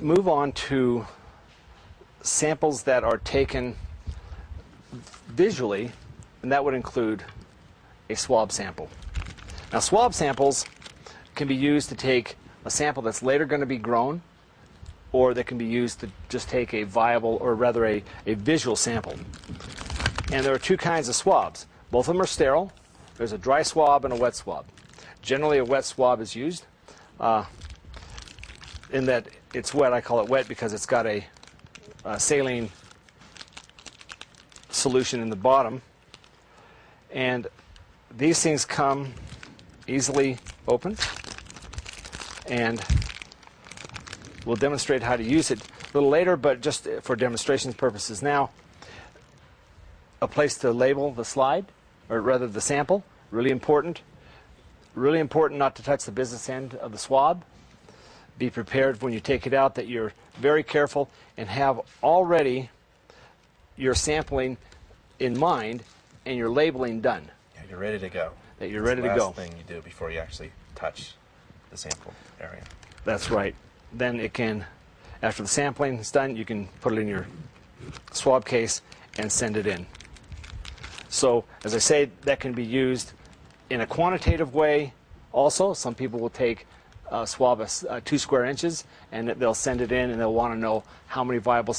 move on to samples that are taken visually, and that would include a swab sample. Now, swab samples can be used to take a sample that's later going to be grown, or they can be used to just take a viable, or rather a visual sample. And there are two kinds of swabs. Both of them are sterile. There's a dry swab and a wet swab. Generally, a wet swab is used. In that it's wet, I call it wet because it's got a saline solution in the bottom. And these things come easily open. And we'll demonstrate how to use it a little later, but just for demonstration purposes now, a place to label the slide, or rather the sample, really important. Really important not to touch the business end of the swab. Be prepared when you take it out that you're very careful and have already your sampling in mind and your labeling done. Yeah, you're ready to go. That you're ready to go. That's the last thing you do before you actually touch the sample area. That's right. Then it can, after the sampling is done, you can put it in your swab case and send it in. So, as I say, that can be used in a quantitative way also. Some people will take a swab of 2 square inches and they'll send it in, and they'll want to know how many viable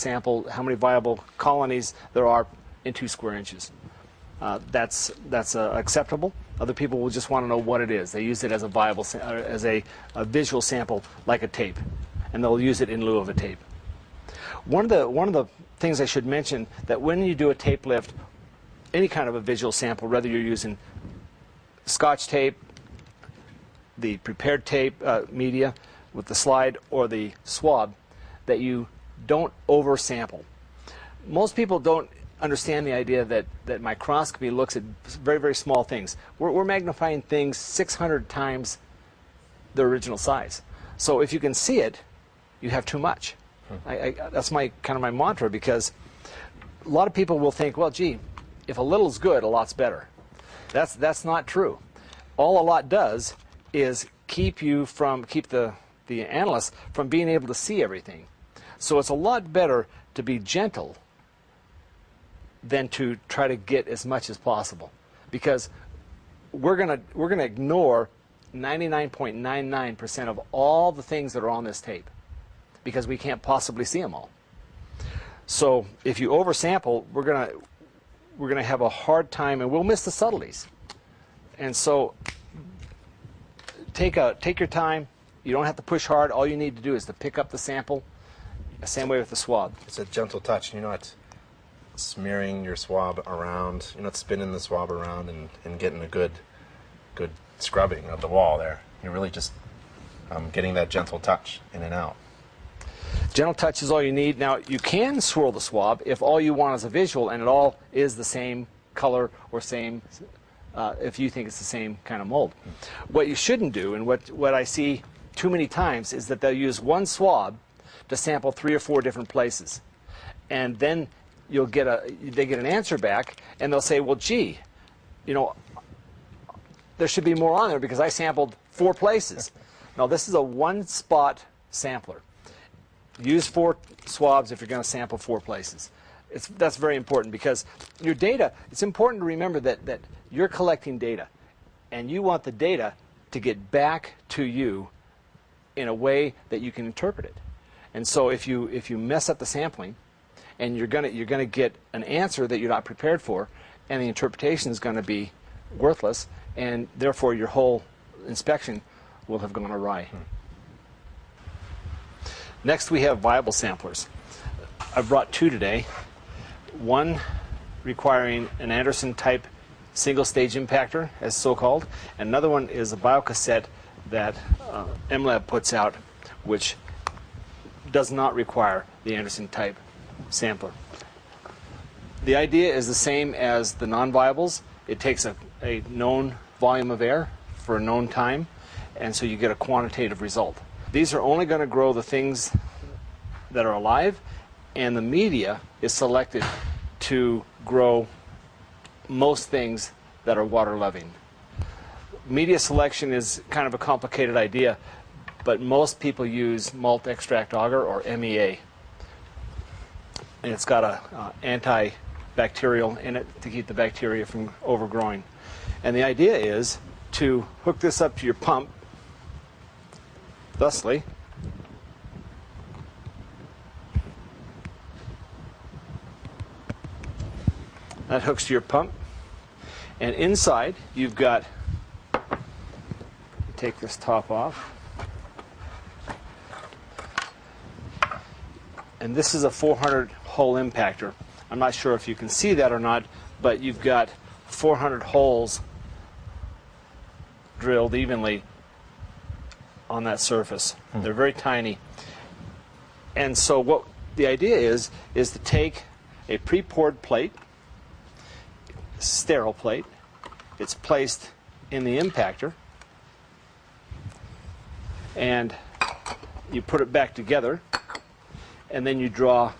colonies there are in 2 square inches. That's acceptable. Other people will just want to know what it is. They use it as a viable, as a visual sample, like a tape, and they'll use it in lieu of a tape. One of the things I should mention, that when you do a tape lift, any kind of a visual sample, whether you're using Scotch tape, the prepared tape media with the slide, or the swab, that you don't oversample. Most people don't understand the idea that microscopy looks at very, very small things. We're magnifying things 600 times the original size. So if you can see it, you have too much. That's my kind of my mantra, because a lot of people will think, well, gee, if a little's good, a lot's better. That's not true. All a lot does is keep the analyst from being able to see everything. So it's a lot better to be gentle than to try to get as much as possible, because we're gonna ignore 99.99% of all the things that are on this tape, because we can't possibly see them all. So if you oversample, we're gonna have a hard time, and we'll miss the subtleties. And so take your time. You don't have to push hard. All you need to do is to pick up the sample. The same way with the swab. It's a gentle touch. You're not smearing your swab around. You're not spinning the swab around and getting a good scrubbing of the wall there. You're really just getting that gentle touch in and out. Gentle touch is all you need. Now, you can swirl the swab if all you want is a visual and it all is the same color or same, if you think it's the same kind of mold. What you shouldn't do, and what I see too many times, is that they'll use one swab to sample 3 or 4 different places. And then they get an answer back, and they'll say, well, gee, you know, there should be more on there because I sampled 4 places. Now, this is a one-spot sampler. Use 4 swabs if you're going to sample 4 places. That's very important, because your data, it's important to remember that you're collecting data, and you want the data to get back to you in a way that you can interpret it. And so if you mess up the sampling, and you're gonna get an answer that you're not prepared for, and the interpretation is going to be worthless, and therefore your whole inspection will have gone awry. Next, we have viable samplers. I've brought 2 today. One requiring an Anderson type single stage impactor, as so-called. Another one is a biocassette that MLab puts out, which does not require the Anderson type sampler. The idea is the same as the non-viables. It takes a known volume of air for a known time, and so you get a quantitative result. These are only going to grow the things that are alive, and the media is selected to grow most things that are water-loving. Media selection is kind of a complicated idea, but most people use malt extract agar, or MEA. And it's got a antibacterial in it to keep the bacteria from overgrowing. And the idea is to hook this up to your pump, thusly. That hooks to your pump. And inside, you've got, take this top off. And this is a 400 hole impactor. I'm not sure if you can see that or not, but you've got 400 holes drilled evenly on that surface. They're very tiny. And so what the idea is to take a pre-poured plate, sterile plate. It's placed in the impactor, and you put it back together, and then you draw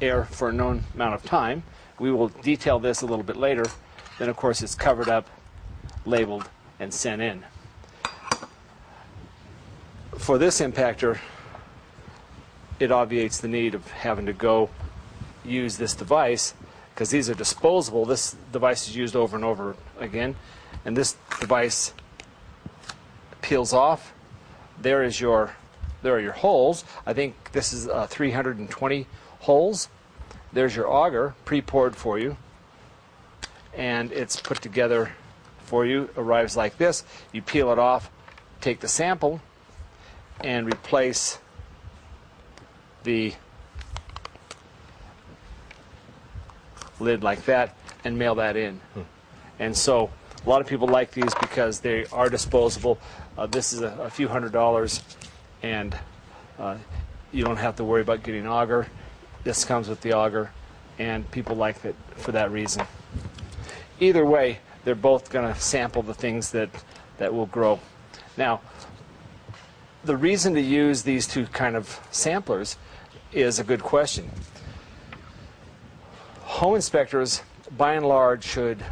air for a known amount of time. We will detail this a little bit later. Then, of course, it's covered up, labeled, and sent in. For this impactor, it obviates the need of having to go use this device, because these are disposable. This device is used over and over again, and this device peels off. There are your holes. I think this is 320 holes. There's your agar pre-poured for you, and it's put together for you. Arrives like this. You peel it off, take the sample, and replace the lid like that, and mail that in. And so a lot of people like these because they are disposable. This is a few $100s, and you don't have to worry about getting agar. This comes with the agar, and people like it for that reason. Either way, they're both going to sample the things that will grow. Now, the reason to use these two kind of samplers is a good question. Home inspectors, by and large, should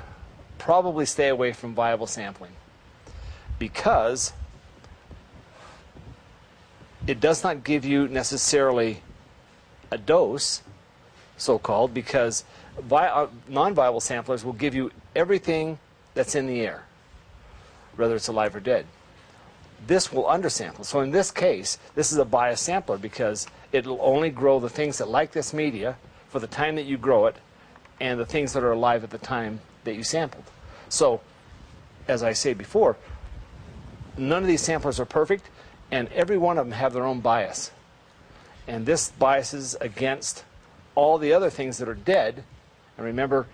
probably stay away from viable sampling, because it does not give you necessarily a dose, so-called, because non-viable samplers will give you everything that's in the air, whether it's alive or dead. This will undersample. So in this case, this is a biased sampler, because it'll only grow the things that like this media for the time that you grow it, and the things that are alive at the time that you sampled. So, as I say before, none of these samplers are perfect, and every one of them have their own bias. And this biases against all the other things that are dead. And remember,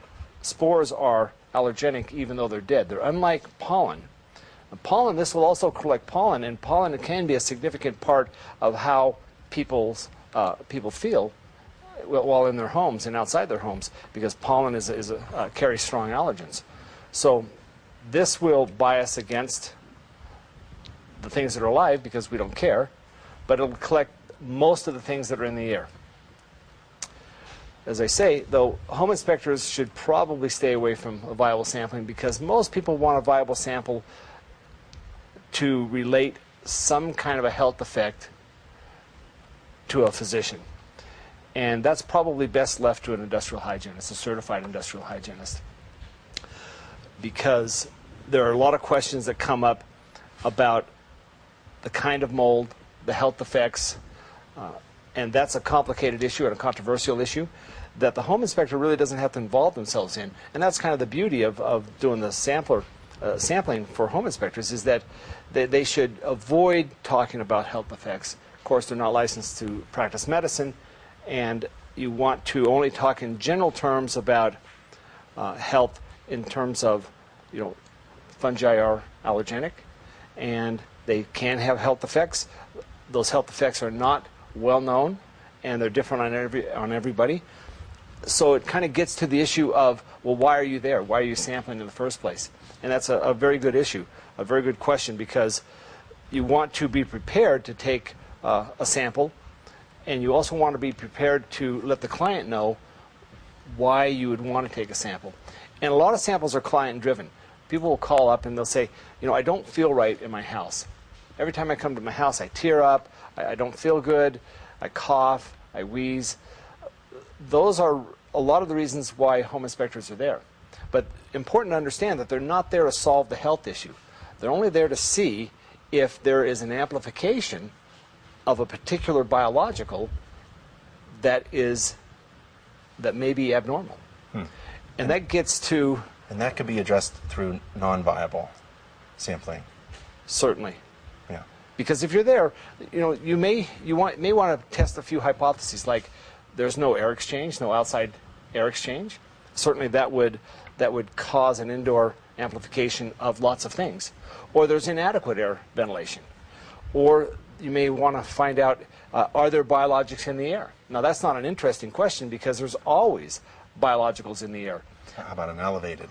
spores are allergenic even though they're dead. They're unlike pollen. Pollen, this will also collect pollen, and pollen can be a significant part of how people feel while in their homes and outside their homes, because pollen carries strong allergens. So this will bias against the things that are alive because we don't care, but it'll collect most of the things that are in the air. As I say, though, home inspectors should probably stay away from a viable sampling, because most people want a viable sample to relate some kind of a health effect to a physician. And that's probably best left to an industrial hygienist, a certified industrial hygienist, because there are a lot of questions that come up about the kind of mold, the health effects, and that's a complicated issue and a controversial issue that the home inspector really doesn't have to involve themselves in. And that's kind of the beauty of doing the sampling for home inspectors, is that they should avoid talking about health effects. Of course, they're not licensed to practice medicine, and you want to only talk in general terms about health, in terms of, fungi are allergenic, and they can have health effects. Those health effects are not well known, and they're different on everybody. So it kind of gets to the issue of, well, why are you there? Why are you sampling in the first place? And that's a very good issue, a very good question, because you want to be prepared to take a sample, and you also want to be prepared to let the client know why you would want to take a sample. And a lot of samples are client-driven. People will call up and they'll say, I don't feel right in my house. every time I come to my house, I tear up, I don't feel good, I cough, I wheeze. Those are a lot of the reasons why home inspectors are there. But important to understand that they're not there to solve the health issue. They're only there to see if there is an amplification of a particular biological that may be abnormal. And that gets to... And that could be addressed through non-viable sampling. Certainly. Yeah. Because if you're there, you may want to test a few hypotheses, like there's no air exchange, no outside air exchange. Certainly that would cause an indoor amplification of lots of things. Or there's inadequate air ventilation. Or you may want to find out, are there biologics in the air? Now that's not an interesting question because there's always biologicals in the air. How about an elevated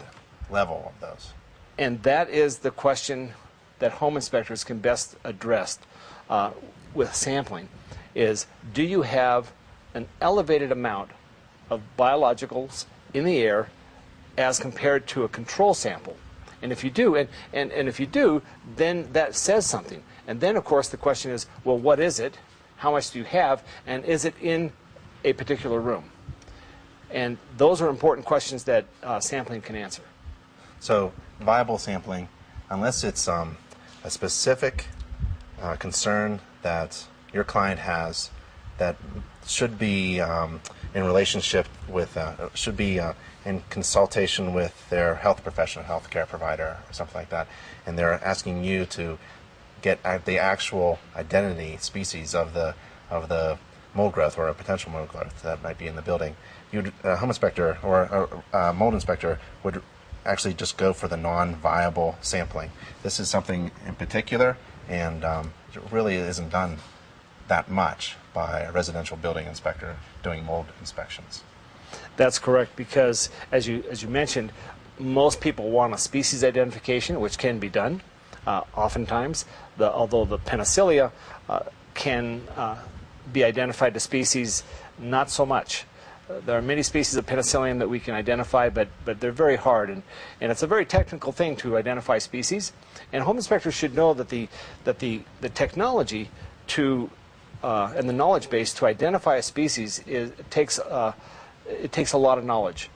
level of those? And that is the question that home inspectors can best address with sampling, is do you have an elevated amount of biologicals in the air as compared to a control sample? And if you do, and if you do, then that says something. And then, of course, the question is, well, what is it? How much do you have? And is it in a particular room? And those are important questions that sampling can answer. So viable sampling, unless it's a specific concern that your client has that should be in relationship with, should be in consultation with their health professional, healthcare provider, or something like that, and they're asking you to get at the actual identity species of the mold growth or a potential mold growth that might be in the building, a home inspector or a mold inspector would actually just go for the non-viable sampling. This is something in particular, and it really isn't done that much by a residential building inspector doing mold inspections. That's correct, because as you mentioned, most people want a species identification, which can be done. Oftentimes, although the penicillia can be identified to species, not so much. There are many species of penicillium that we can identify, but they're very hard, and it's a very technical thing to identify species. And home inspectors should know that the technology to and the knowledge base to identify a species takes a lot of knowledge,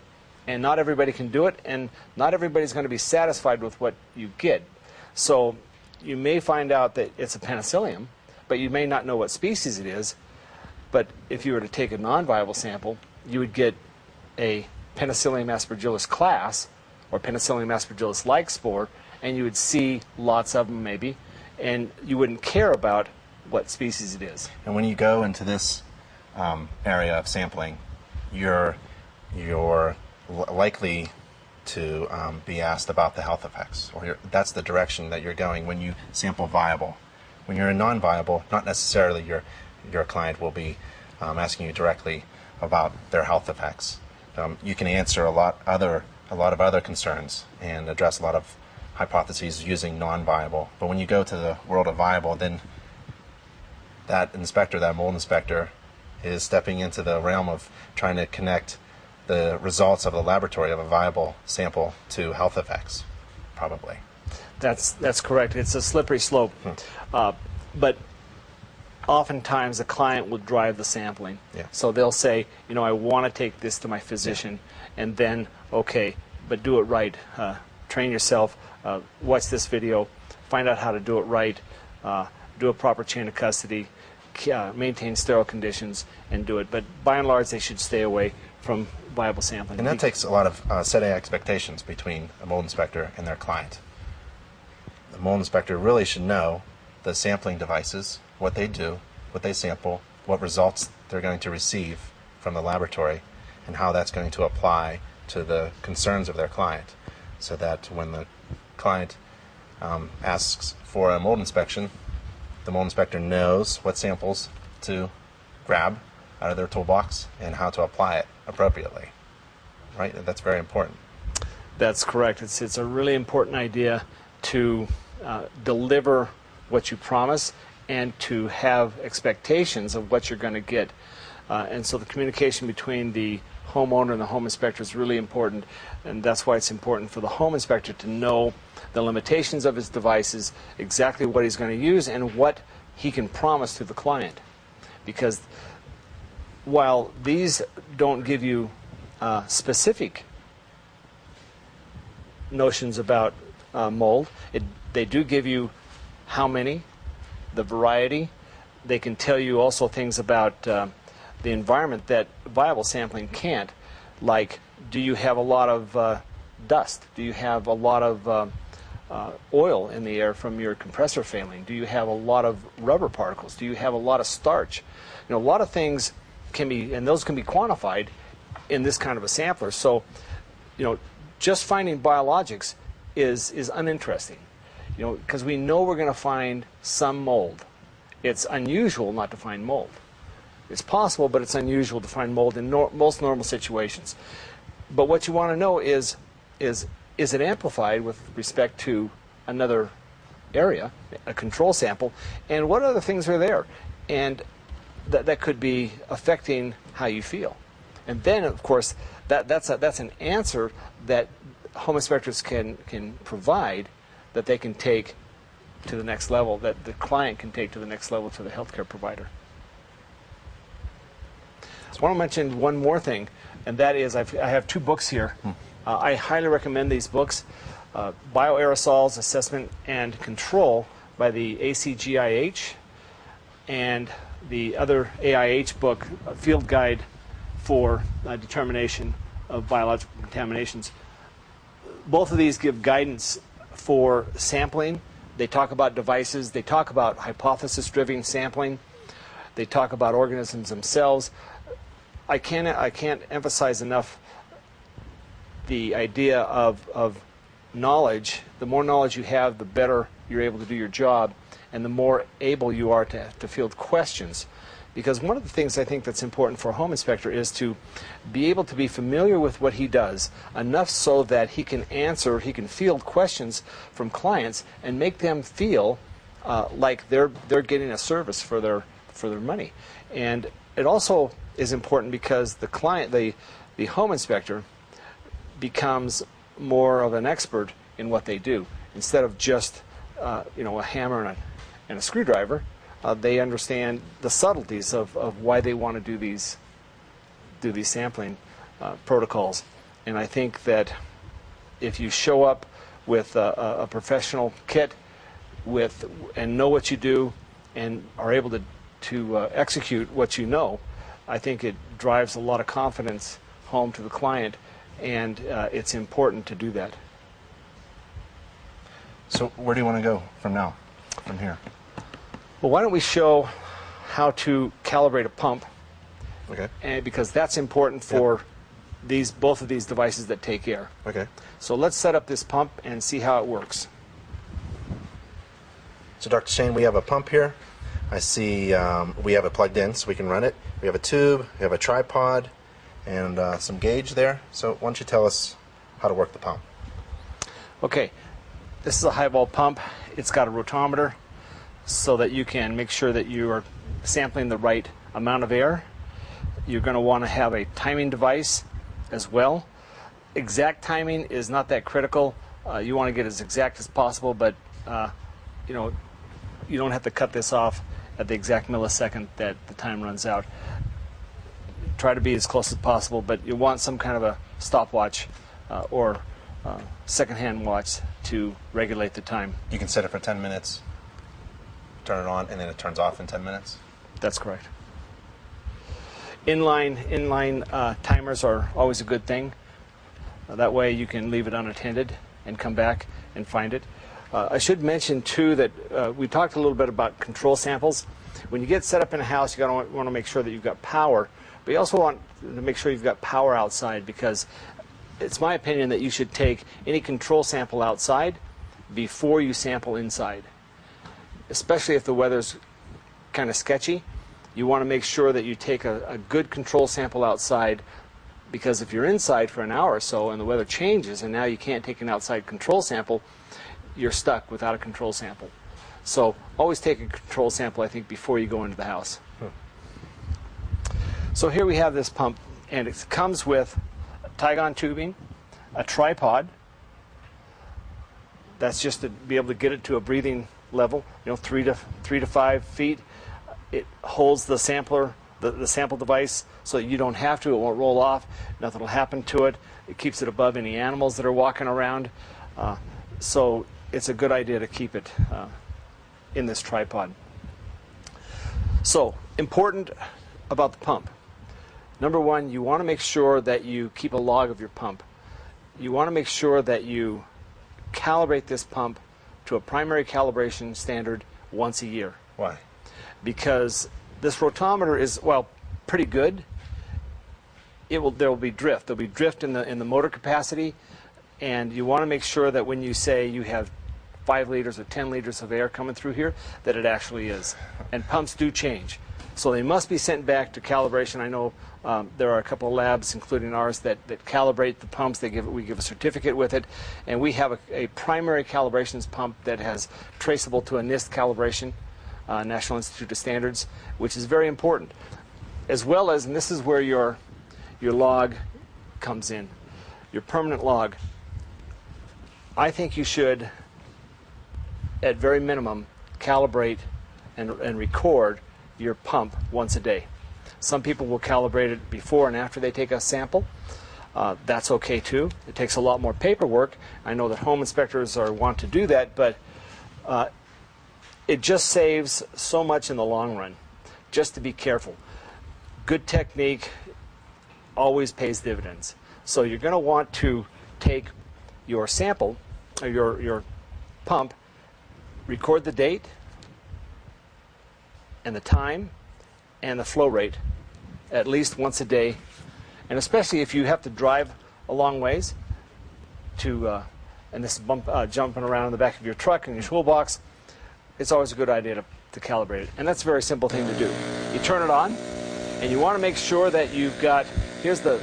and not everybody can do it, and not everybody's going to be satisfied with what you get. So you may find out that it's a penicillium, but you may not know what species it is. But if you were to take a non-viable sample, you would get a Penicillium aspergillus class or Penicillium aspergillus-like spore, and you would see lots of them maybe, and you wouldn't care about what species it is. And when you go into this area of sampling, you're likely to be asked about the health effects, or that's the direction that you're going when you sample viable. When you're in non-viable, not necessarily your client will be asking you directly about their health effects. You can answer a lot of other concerns and address a lot of hypotheses using non-viable. But when you go to the world of viable, then that inspector, that mold inspector, is stepping into the realm of trying to connect the results of the laboratory of a viable sample to health effects, probably. That's correct. It's a slippery slope. But oftentimes the client will drive the sampling. Yeah. So they'll say, I want to take this to my physician, and then, okay, but do it right. Train yourself, watch this video, find out how to do it right, do a proper chain of custody, maintain sterile conditions, and do it. But by and large, they should stay away from viable sampling. And that takes a lot of setting expectations between a mold inspector and their client. The mold inspector really should know the sampling devices, what they do, what they sample, what results they're going to receive from the laboratory, and how that's going to apply to the concerns of their client, so that when the client asks for a mold inspection, the mold inspector knows what samples to grab out of their toolbox and how to apply it appropriately. Right? That's very important. That's correct. It's a really important idea to deliver what you promise and to have expectations of what you're going to get. And so the communication between the homeowner and the home inspector is really important, and that's why it's important for the home inspector to know the limitations of his devices, exactly what he's going to use, and what he can promise to the client. Because while these don't give you specific notions about mold, they do give you how many, the variety. They can tell you also things about the environment that viable sampling can't, like, do you have a lot of dust? Do you have a lot of oil in the air from your compressor failing? Do you have a lot of rubber particles? Do you have a lot of starch? You know, a lot of things can be, and those can be quantified in this kind of a sampler. So, you know, just finding biologics is uninteresting, you know, because we know we're going to find some mold. It's unusual not to find mold. It's possible, but it's unusual to find mold in most normal situations. But what you want to know is it amplified with respect to another area, a control sample, and what other things are there, and that could be affecting how you feel. And then, of course, that's an answer that home inspectors can provide, that they can take to the next level, that the client can take to the next level to the healthcare provider. I want to mention one more thing, and that is I have two books here. I highly recommend these books, Bioaerosols Assessment and Control by the ACGIH, and the other AIH book, Field Guide for Determination of Biological Contaminations. Both of these give guidance for sampling. They talk about devices. They talk about hypothesis-driven sampling. They talk about organisms themselves. I can't emphasize enough the idea of knowledge. The more knowledge you have, the better you're able to do your job, and the more able you are to field questions. Because one of the things I think that's important for a home inspector is to be able to be familiar with what he does, enough so that he can answer, he can field questions from clients and make them feel like they're getting a service for their money. And it also is important because the client, the home inspector, becomes more of an expert in what they do. Instead of just you know, a hammer and a screwdriver, they understand the subtleties of why they want to do these sampling protocols. And I think that if you show up with a professional kit and know what you do and are able to execute what you know, I think it drives a lot of confidence home to the client, and it's important to do that. So where do you want to go from now, from here? Well, why don't we show how to calibrate a pump? Okay. And because that's important for both of these devices that take air. Okay. So let's set up this pump and see how it works. So Dr. Shane, we have a pump here. I see we have it plugged in so we can run it. We have a tube, we have a tripod, and some gauge there. So why don't you tell us how to work the pump? Okay, this is a high vol pump. It's got a rotometer so that you can make sure that you are sampling the right amount of air. You're going to want to have a timing device as well. Exact timing is not that critical. You want to get as exact as possible, but you know, you don't have to cut this off at the exact millisecond that the time runs out. Try to be as close as possible, but you want some kind of a stopwatch or second-hand watch to regulate the time. You can set it for 10 minutes, turn it on, and then it turns off in 10 minutes? That's correct. Inline timers are always a good thing. That way you can leave it unattended and come back and find it. I should mention too that we talked a little bit about control samples. When you get set up in a house, you want to make sure that you've got power, but you also want to make sure you've got power outside, because it's my opinion that you should take any control sample outside before you sample inside. Especially if the weather's kind of sketchy, you want to make sure that you take a good control sample outside, because if you're inside for an hour or so and the weather changes and now you can't take an outside control sample, you're stuck without a control sample. So always take a control sample, I think, before you go into the house. So here we have this pump, and it comes with Tygon tubing, a tripod. That's just to be able to get it to a breathing level, 3 to 5 feet. It holds the sampler, the sample device, so that you don't have to. It won't roll off. Nothing will happen to it. It keeps it above any animals that are walking around. So it's a good idea to keep it in this tripod. So, important about the pump. Number one, you want to make sure that you keep a log of your pump. You want to make sure that you calibrate this pump to a primary calibration standard once a year. Why? Because this rotometer is, well, pretty good. There will be drift. There'll be drift in the motor capacity, and you want to make sure that when you say you have 5 liters or 10 liters of air coming through here, that it actually is. And pumps do change. So they must be sent back to calibration. I know there are a couple of labs, including ours, that calibrate the pumps. We give a certificate with it. And we have a primary calibrations pump that has traceable to a NIST calibration, National Institute of Standards, which is very important. As well as, and this is where your log comes in, your permanent log. I think you should, at very minimum, calibrate and record your pump once a day. Some people will calibrate it before and after they take a sample. That's okay too. It takes a lot more paperwork. I know that home inspectors want to do that, but it just saves so much in the long run. Just to be careful. Good technique always pays dividends. So you're going to want to take your sample, or your pump, record the date and the time and the flow rate at least once a day, and especially if you have to drive a long ways to and this is jumping around in the back of your truck and your toolbox, it's always a good idea to calibrate it. And that's a very simple thing to do. You turn it on, and you want to make sure that you've got, here's the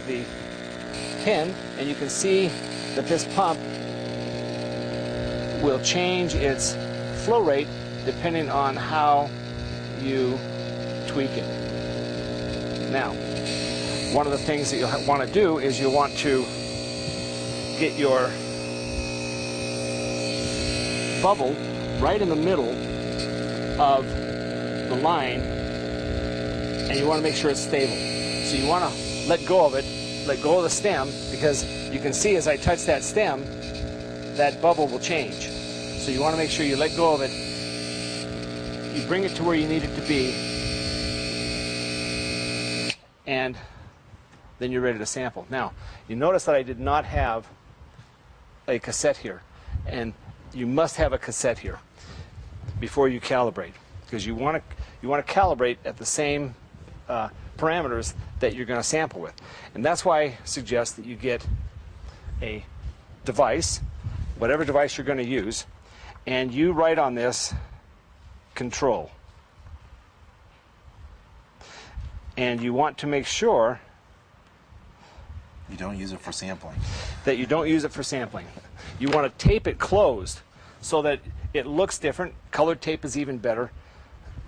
pin, and you can see that this pump will change its flow rate depending on how you tweak it. Now, one of the things that you'll want to do is you'll want to get your bubble right in the middle of the line, and you want to make sure it's stable. So you want to let go of it, let go of the stem, because you can see as I touch that stem, that bubble will change. So you want to make sure you let go of it, you bring it to where you need it to be, and then you're ready to sample. Now, you notice that I did not have a cassette here, and you must have a cassette here before you calibrate, because you want to calibrate at the same parameters that you're going to sample with. And that's why I suggest that you get a device, whatever device you're going to use, and you write on this control. And you want to make sure you don't use it for sampling. That you don't use it for sampling. You want to tape it closed so that it looks different. Colored tape is even better.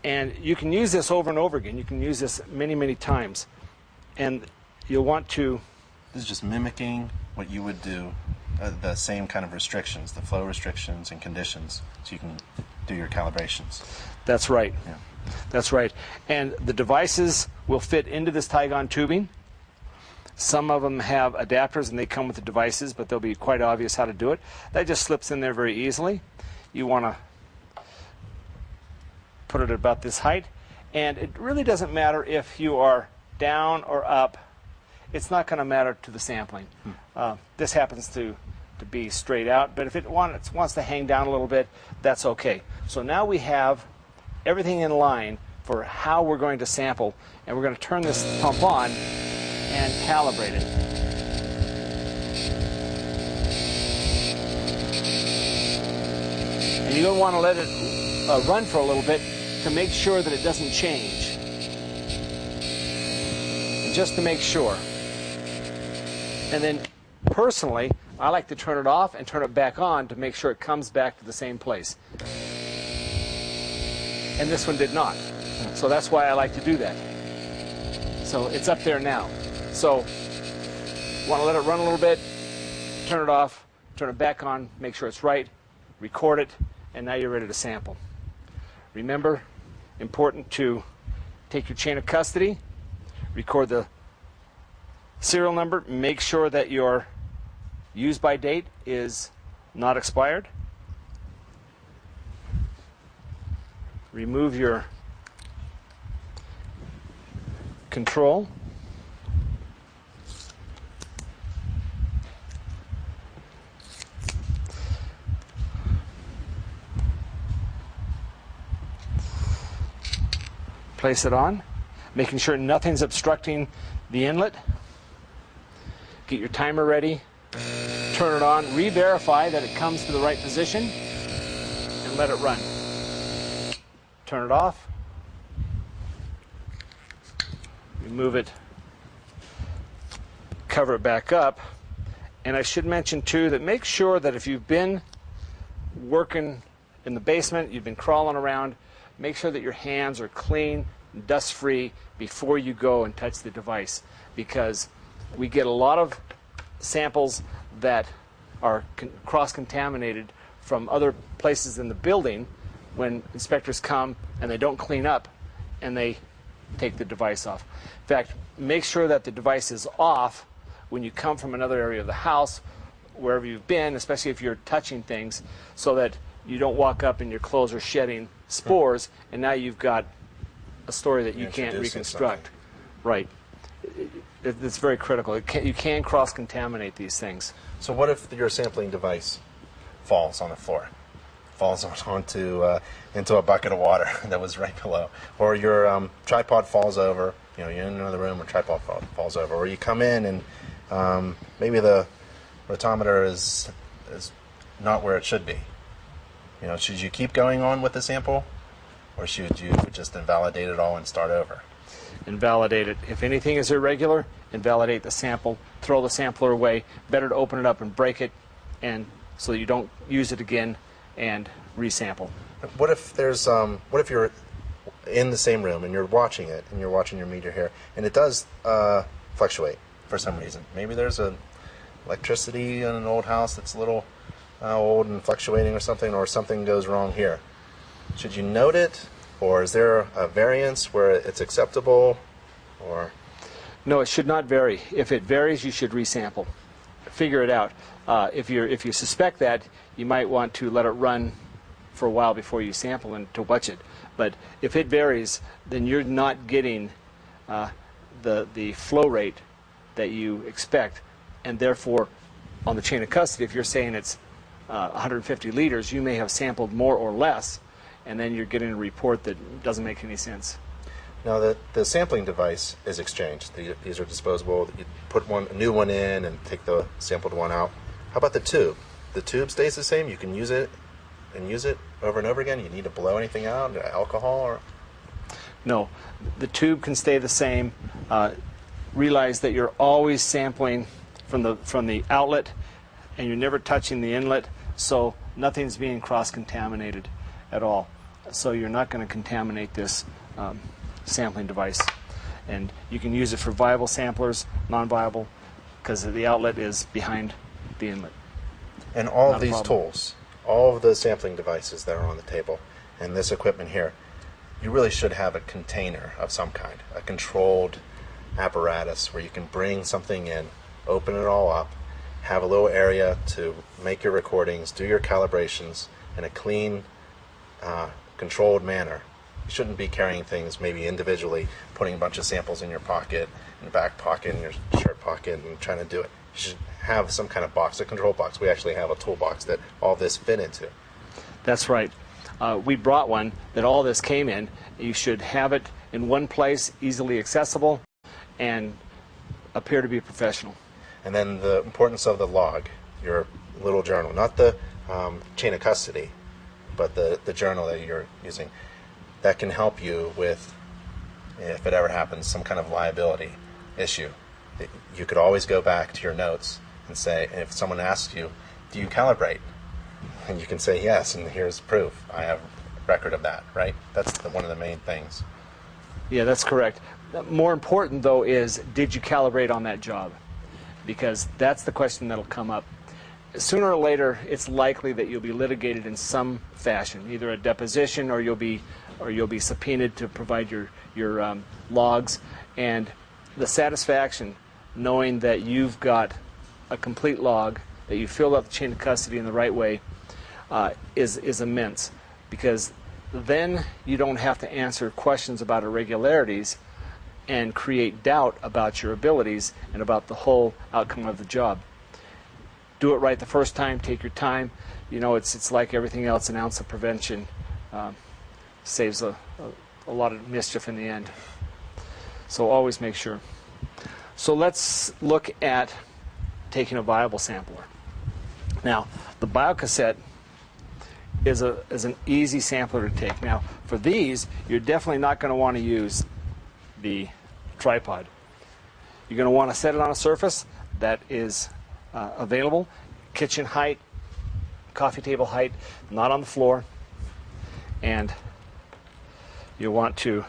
And you can use this over and over again. You can use this many, many times. And you'll want to... This is just mimicking what you would do, the same kind of restrictions, the flow restrictions and conditions, so you can do your calibrations. That's right. Yeah. That's right. And the devices will fit into this Tygon tubing. Some of them have adapters and they come with the devices, but they'll be quite obvious how to do it. That just slips in there very easily. You want to put it about this height. And it really doesn't matter if you are down or up. It's not going to matter to the sampling. This happens to be straight out, but if it wants to hang down a little bit, that's okay. So now we have everything in line for how we're going to sample, and we're going to turn this pump on and calibrate it. And you're going to want to let it run for a little bit to make sure that it doesn't change. And just to make sure. And then personally, I like to turn it off and turn it back on to make sure it comes back to the same place. And this one did not. So that's why I like to do that. So it's up there now. So want to let it run a little bit, turn it off, turn it back on, make sure it's right, record it, and now you're ready to sample. Remember, important to take your chain of custody, record the serial number, make sure that your use by date is not expired. Remove your control. Place it on, making sure nothing's obstructing the inlet. Get your timer ready, turn it on, re-verify that it comes to the right position, and let it run. Turn it off, remove it, cover it back up. And I should mention too that make sure that if you've been working in the basement, you've been crawling around, make sure that your hands are clean, dust-free before you go and touch the device, because we get a lot of samples that are cross-contaminated from other places in the building when inspectors come and they don't clean up and they take the device off. In fact, make sure that the device is off when you come from another area of the house, wherever you've been, especially if you're touching things, so that you don't walk up and your clothes are shedding spores, and now you've got a story that you can't reconstruct. Right. It's very critical. You can cross-contaminate these things. So what if your sampling device falls on the floor, falls onto into a bucket of water that was right below, or your tripod falls over? You know, you're in another room, and tripod falls over, or you come in and maybe the rotometer is not where it should be. You know, should you keep going on with the sample, or should you just invalidate it all and start over? Invalidate it. If anything is irregular, invalidate the sample, throw the sampler away. Better to open it up and break it, and so that you don't use it again and resample. What if there's what if you're in the same room and you're watching it and you're watching your meter here and it does fluctuate for some reason? Maybe there's an electricity in an old house that's a little old and fluctuating or something goes wrong here. Should you note it, or is there a variance where it's acceptable, or? No, it should not vary. If it varies, you should resample. Figure it out. If you suspect that, you might want to let it run for a while before you sample and to watch it. But if it varies, then you're not getting the flow rate that you expect, and therefore, on the chain of custody, if you're saying it's 150 liters, you may have sampled more or less, and then you're getting a report that doesn't make any sense. Now, the sampling device is exchanged. These are disposable. You put a new one in and take the sampled one out. How about the tube? The tube stays the same. You can use it and use it over and over again. You need to blow anything out, alcohol, or? No, the tube can stay the same. Realize that you're always sampling from the outlet, and you're never touching the inlet, so nothing's being cross-contaminated at all. So you're not going to contaminate this sampling device. And you can use it for viable samplers, non-viable, because the outlet is behind the inlet. And all of these tools, all of the sampling devices that are on the table, and this equipment here, you really should have a container of some kind, a controlled apparatus where you can bring something in, open it all up, have a little area to make your recordings, do your calibrations in a clean, controlled manner. You shouldn't be carrying things maybe individually, putting a bunch of samples in your pocket, in your back pocket, in your shirt pocket, and trying to do it. You should have some kind of box, a control box. We actually have a toolbox that all this fit into. That's right. We brought one that all this came in. You should have it in one place, easily accessible, and appear to be professional. And then the importance of the log, your little journal, not the chain of custody, but the journal that you're using. That can help you with, if it ever happens, some kind of liability issue. You could always go back to your notes and say, if someone asks you, do you calibrate? And you can say yes, and here's proof. I have record of that, right? That's one of the main things. Yeah, that's correct. More important, though, is did you calibrate on that job? Because that's the question that'll come up. Sooner or later, it's likely that you'll be litigated in some fashion, either a deposition or you'll be subpoenaed to provide your logs. And the satisfaction, knowing that you've got a complete log, that you filled out the chain of custody in the right way, is immense, because then you don't have to answer questions about irregularities and create doubt about your abilities and about the whole outcome of the job. Do it right the first time. Take your time. You know, it's like everything else. An ounce of prevention saves a lot of mischief in the end. So always make sure. So let's look at taking a viable sampler. Now, the biocassette is an easy sampler to take. Now, for these, you're definitely not going to want to use the tripod. You're going to want to set it on a surface that is available, kitchen height, coffee table height, not on the floor, and you want to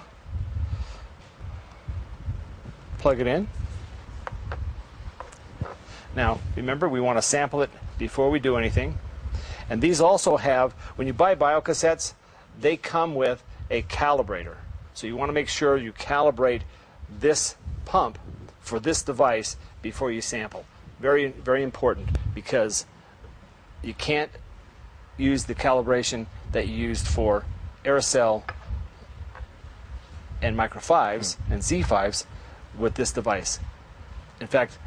plug it in. Now, remember, we want to sample it before we do anything. And these also have, when you buy biocassettes, they come with a calibrator. So you want to make sure you calibrate this pump for this device before you sample. Very, very important, because you can't use the calibration that you used for Aerocell and Micro 5s and Z5s with this device. In fact,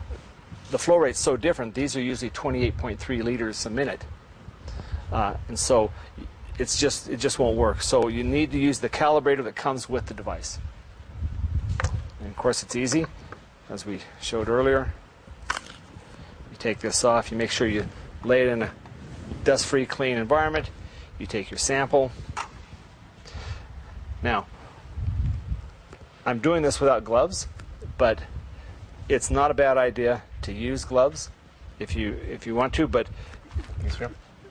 the flow rate's so different. These are usually 28.3 liters a minute. And so it just won't work. So you need to use the calibrator that comes with the device. And of course, it's easy, as we showed earlier. You take this off. You make sure you lay it in a dust-free, clean environment. You take your sample. Now, I'm doing this without gloves, but it's not a bad idea to use gloves if you want to, but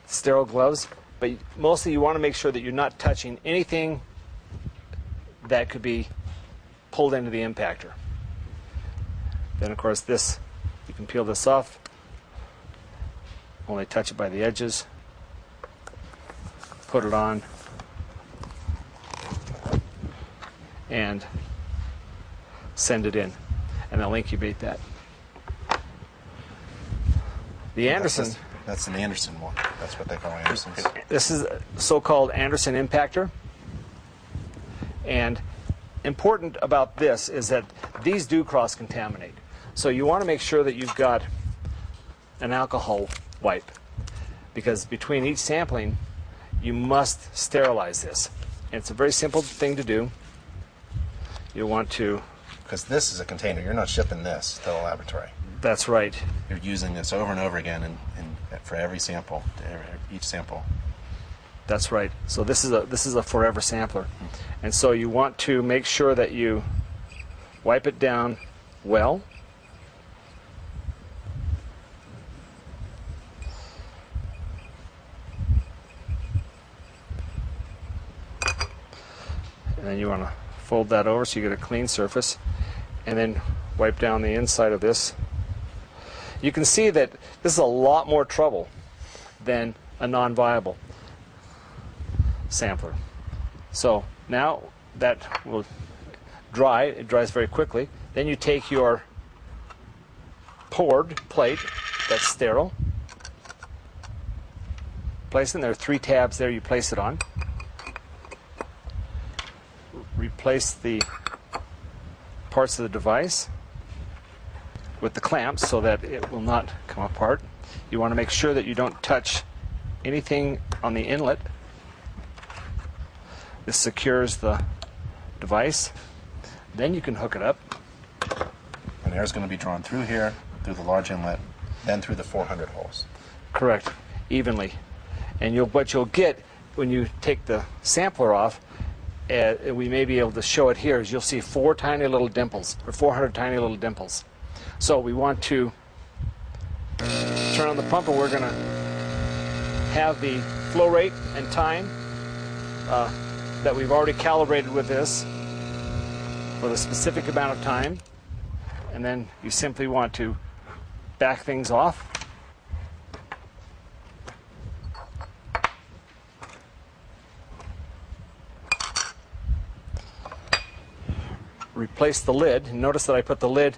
sterile gloves. But mostly you want to make sure that you're not touching anything that could be pulled into the impactor. Then, of course, this, you can peel this off. Only touch it by the edges. Put it on. And send it in. And they'll incubate that. The Anderson... That's an Anderson one. That's what they call Andersons. This is a so-called Anderson impactor. And important about this is that these do cross-contaminate. So you want to make sure that you've got an alcohol wipe, because between each sampling, you must sterilize this. And it's a very simple thing to do. You want to... Because this is a container. You're not shipping this to the laboratory. That's right. You're using this over and over again for every sample, each sample. That's right. So this is a forever sampler. And so you want to make sure that you wipe it down well. And then you want to fold that over so you get a clean surface, and then wipe down the inside of this. You can see that this is a lot more trouble than a non-viable sampler. So now that will dry. It dries very quickly. Then you take your poured plate that's sterile, place it in. There are 3 tabs there you place it on. Replace the parts of the device with the clamps so that it will not come apart. You want to make sure that you don't touch anything on the inlet. This secures the device. Then you can hook it up. And air is going to be drawn through here, through the large inlet, then through the 400 holes. Correct, evenly. And what you'll get when you take the sampler off, we may be able to show it here, is you'll see 4 tiny little dimples, or 400 tiny little dimples. So we want to turn on the pump, and we're going to have the flow rate and time that we've already calibrated with this. with a specific amount of time, and then you simply want to back things off. Replace the lid. Notice that I put the lid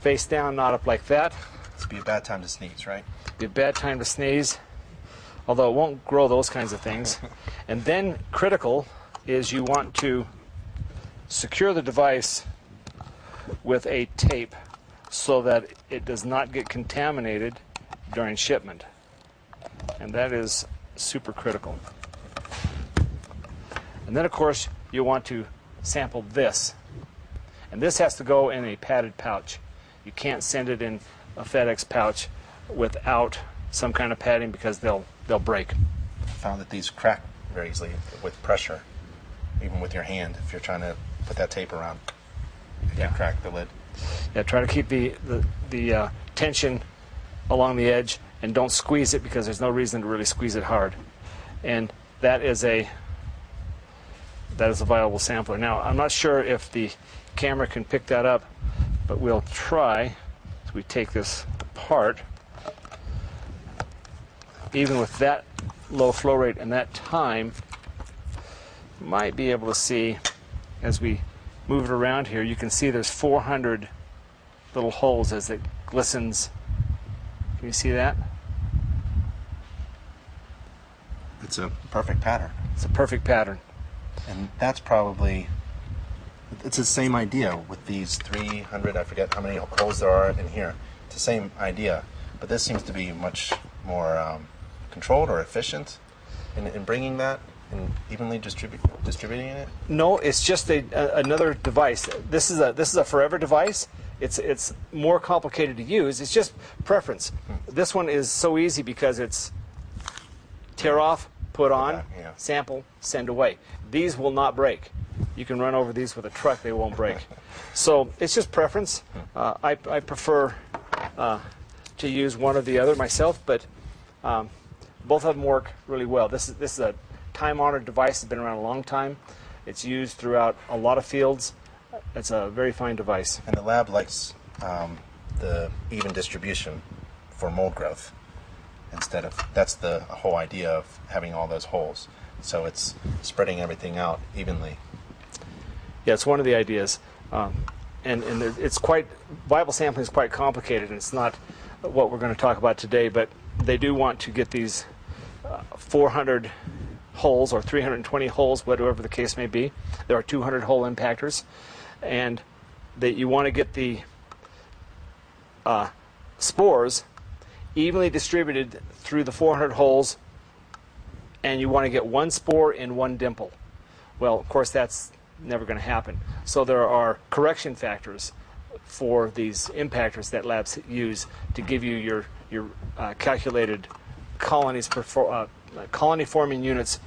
face down, not up like that. It's be a bad time to sneeze, right? Be a bad time to sneeze, although it won't grow those kinds of things. And then critical is you want to secure the device with a tape so that it does not get contaminated during shipment. And that is super critical. And then of course you want to sample this. And this has to go in a padded pouch. You can't send it in a FedEx pouch without some kind of padding because they'll break. I found that these crack very easily with pressure, even with your hand. If you're trying to put that tape around, it can crack the lid. Yeah, try to keep the tension along the edge and don't squeeze it because there's no reason to really squeeze it hard. And that is a viable sampler. Now, I'm not sure if the camera can pick that up, but we'll try as we take this apart. Even with that low flow rate and that time, you might be able to see as we move it around here, you can see there's 400 little holes as it glistens. Can you see that? It's a perfect pattern. It's a perfect pattern. And that's probably, it's the same idea with these 300, I forget how many holes there are in here. It's the same idea, but this seems to be much more controlled or efficient in bringing that and evenly distributing it. No, it's just another device. This is a forever device. It's more complicated to use. It's just preference. This one is so easy because it's tear off, put on, sample, send away. These will not break. You can run over these with a truck, they won't break. So it's just preference. I prefer to use one or the other myself, but both of them work really well. This is a time-honored device. It's been around a long time. It's used throughout a lot of fields. It's a very fine device. And the lab likes the even distribution for mold growth instead of, that's the whole idea of having all those holes. So it's spreading everything out evenly. Yeah, it's one of the ideas. It's quite, viable sampling is quite complicated, and it's not what we're going to talk about today, but they do want to get these 400 holes or 320 holes, whatever the case may be. There are 200 hole impactors, and that you want to get the spores evenly distributed through the 400 holes, and you want to get one spore in one dimple. Well, of course, that's never going to happen. So there are correction factors for these impactors that labs use to give you your calculated colonies per colony forming units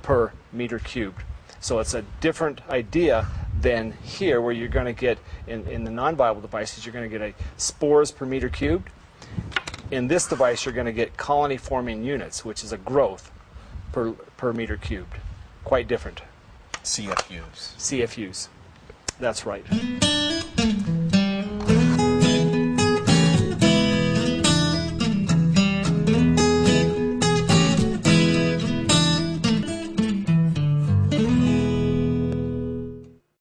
per meter cubed. So it's a different idea than here, where you're going to get in the non-viable devices, you're going to get a spores per meter cubed. In this device, you're going to get colony forming units, which is a growth per meter cubed. Quite different. CFUs. CFUs. That's right.